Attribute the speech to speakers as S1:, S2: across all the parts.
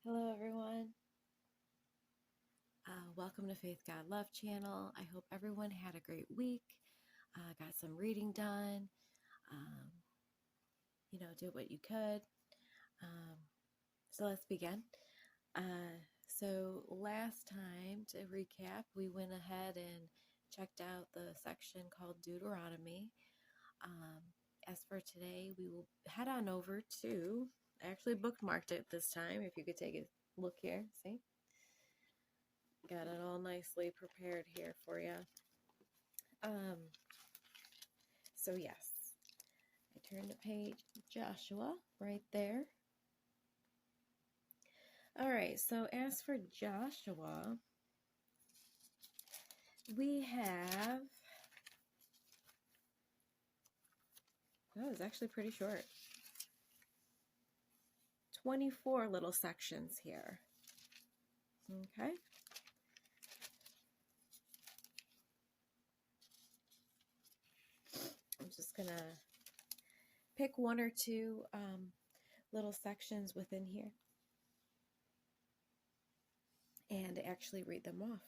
S1: Hello, everyone. Welcome to Faith God Love Channel. I hope everyone had a great week. Got some reading done. Um, did what you could. So let's begin. So last time, to recap, we went ahead and checked out the section called Deuteronomy. As for today, we will head on over to, I actually bookmarked it this time. If you could take a look here, see? Got it all nicely prepared here for you. So yes, I turned to page Joshua right there. All right, so as for Joshua, we have, oh, it's actually pretty short. 24 little sections here. Okay. I'm just going to pick one or two little sections within here and actually read them off.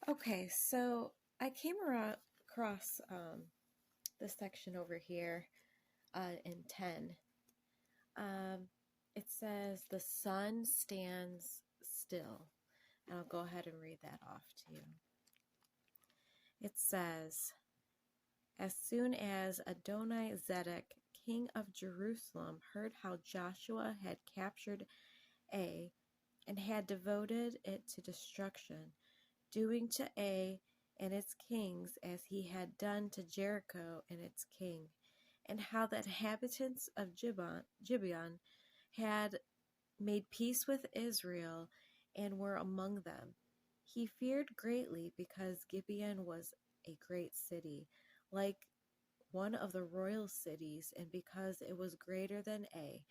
S1: Okay, so I came across this section over here in 10. It says, the sun stands still. And I'll go ahead and read that off to you. It says, as soon as Adoni-Zedek, king of Jerusalem, heard how Joshua had captured Ai and had devoted it to destruction, doing to Ai and its kings as he had done to Jericho and its king, and how the inhabitants of Gibeon had made peace with Israel and were among them. He feared greatly because Gibeon was a great city, like one of the royal cities, and because it was greater than Ai,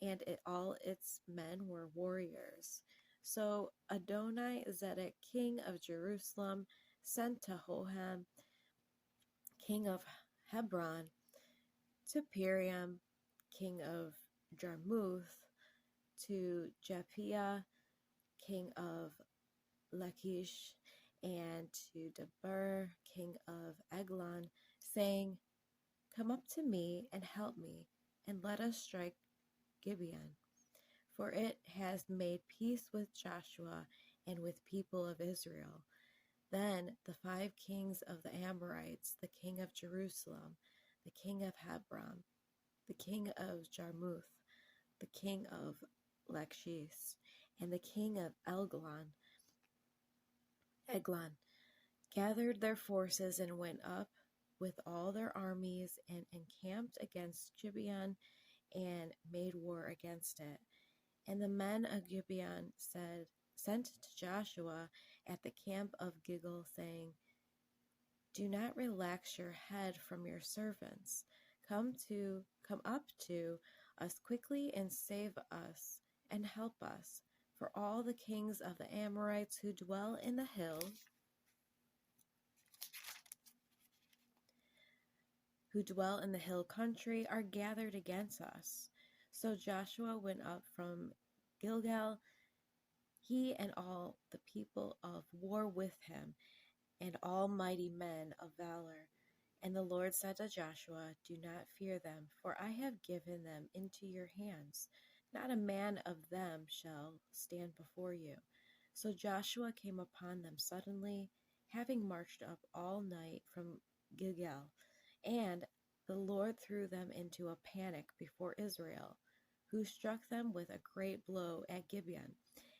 S1: and all its men were warriors. So Adoni-Zedek, king of Jerusalem, sent to Hoham, king of Hebron, to Piriam, king of Jarmuth, to Japhia, king of Lachish, and to Debir, king of Eglon, saying, come up to me and help me, and let us strike Gibeon, for it has made peace with Joshua and with people of Israel. Then the 5 kings of the Amorites, the king of Jerusalem, the king of Hebron, the king of Jarmuth, the king of Lachish, and the king of Eglon, gathered their forces and went up with all their armies and encamped against Gibeon and made war against it. And the men of Gibeon sent to Joshua at the camp of Gilgal, saying, do not relax your head from your servants. Come up to us quickly and save us and help us. For all the kings of the Amorites who dwell in the hill country are gathered against us. So Joshua went up from Gilgal, he and all the people of war with him, and all mighty men of valor. And the Lord said to Joshua, do not fear them, for I have given them into your hands. Not a man of them shall stand before you. So Joshua came upon them suddenly, having marched up all night from Gilgal. And the Lord threw them into a panic before Israel, who struck them with a great blow at Gibeon,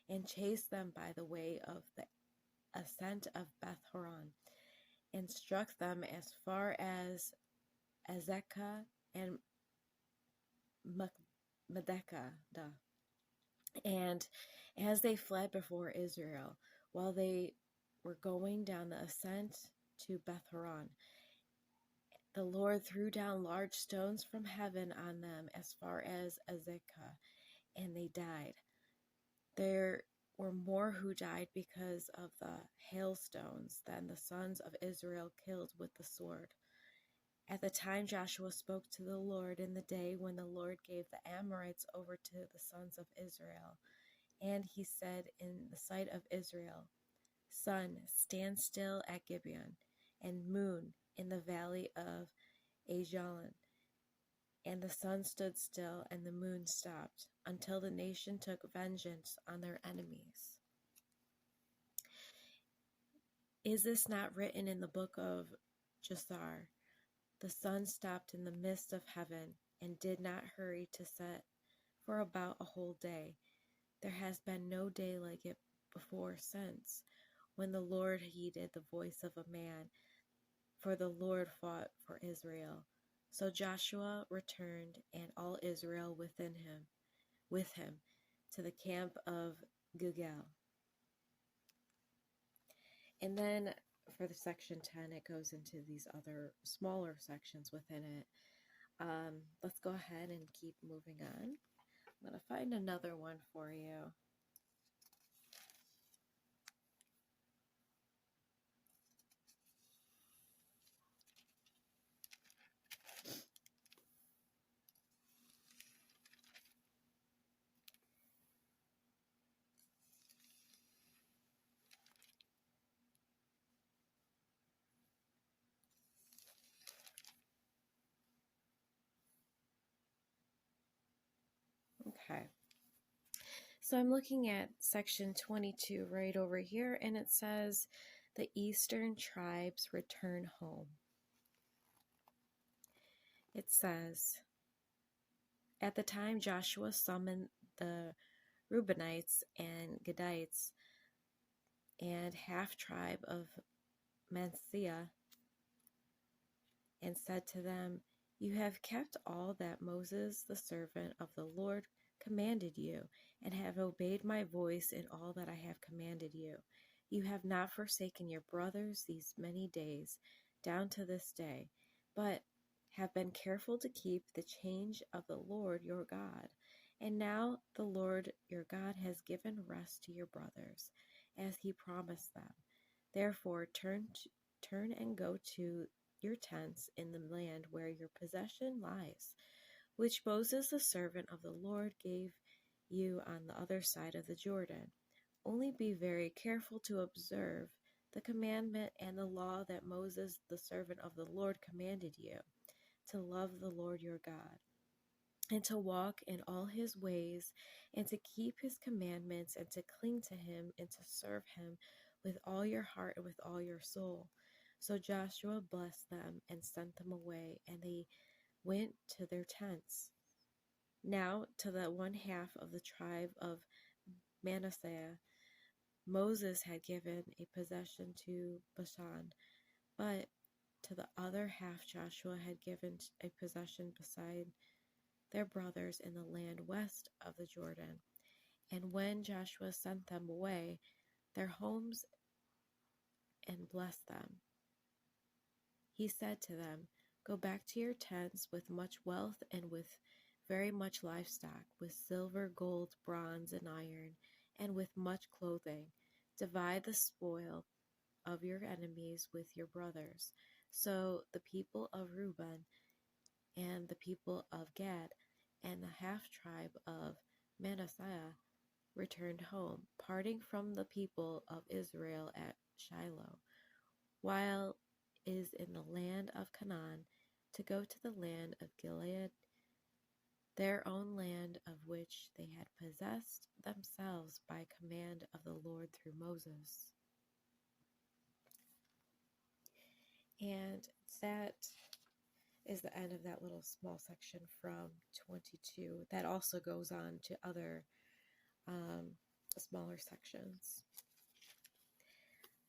S1: and chased them by the way of the ascent of Beth Horon, and struck them as far as Azekah and Medekah. And as they fled before Israel, while they were going down the ascent to Beth-horon, the Lord threw down large stones from heaven on them as far as Azekah, and they died. There were more who died because of the hailstones than the sons of Israel killed with the sword. At the time Joshua spoke to the Lord in the day when the Lord gave the Amorites over to the sons of Israel, and he said in the sight of Israel, Sun, stand still at Gibeon, and moon in the valley of Ajalon. And the sun stood still, and the moon stopped, until the nation took vengeance on their enemies. Is this not written in the book of Jasar? The sun stopped in the midst of heaven, and did not hurry to set for about a whole day. There has been no day like it before since, when the Lord heeded the voice of a man, for the Lord fought for Israel. So Joshua returned, and all Israel with him, to the camp of Gilgal. And then for the section 10, it goes into these other smaller sections within it. Let's go ahead and keep moving on. I'm going to find another one for you. Okay. So I'm looking at section 22 right over here, and it says, the eastern tribes return home. It says, at the time Joshua summoned the Reubenites and Gadites and half-tribe of Manasseh, and said to them, you have kept all that Moses, the servant of the Lord, commanded you, and have obeyed my voice in all that I have commanded you. You have not forsaken your brothers these many days, down to this day, but have been careful to keep the change of the Lord your God. And now the Lord your God has given rest to your brothers, as he promised them. Therefore turn and go to your tents in the land where your possession lies, which Moses the servant of the Lord gave you on the other side of the Jordan. Only be very careful to observe the commandment and the law that Moses the servant of the Lord commanded you, to love the Lord your God, and to walk in all his ways, and to keep his commandments, and to cling to him, and to serve him with all your heart and with all your soul. So Joshua blessed them and sent them away, and they went to their tents. Now to the one half of the tribe of Manasseh, Moses had given a possession to Bashan, but to the other half Joshua had given a possession beside their brothers in the land west of the Jordan. And when Joshua sent them away, their homes, and blessed them, he said to them, go back to your tents with much wealth and with very much livestock, with silver, gold, bronze, and iron, and with much clothing. Divide the spoil of your enemies with your brothers. So the people of Reuben and the people of Gad and the half-tribe of Manasseh returned home, parting from the people of Israel at Shiloh, while is in the land of Canaan, to go to the land of Gilead, their own land, of which they had possessed themselves by command of the Lord through Moses. And that is the end of that little small section from 22. That also goes on to other smaller sections.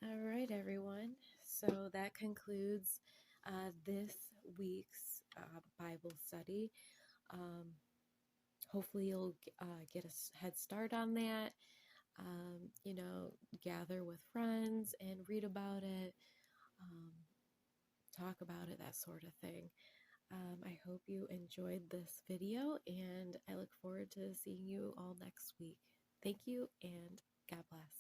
S1: All right, everyone. So that concludes this week's Bible study. hopefully you'll get a head start on that. You know, gather with friends and read about it, um, talk about it, that sort of thing. I hope you enjoyed this video, and I look forward to seeing you all next week. Thank you, and God bless.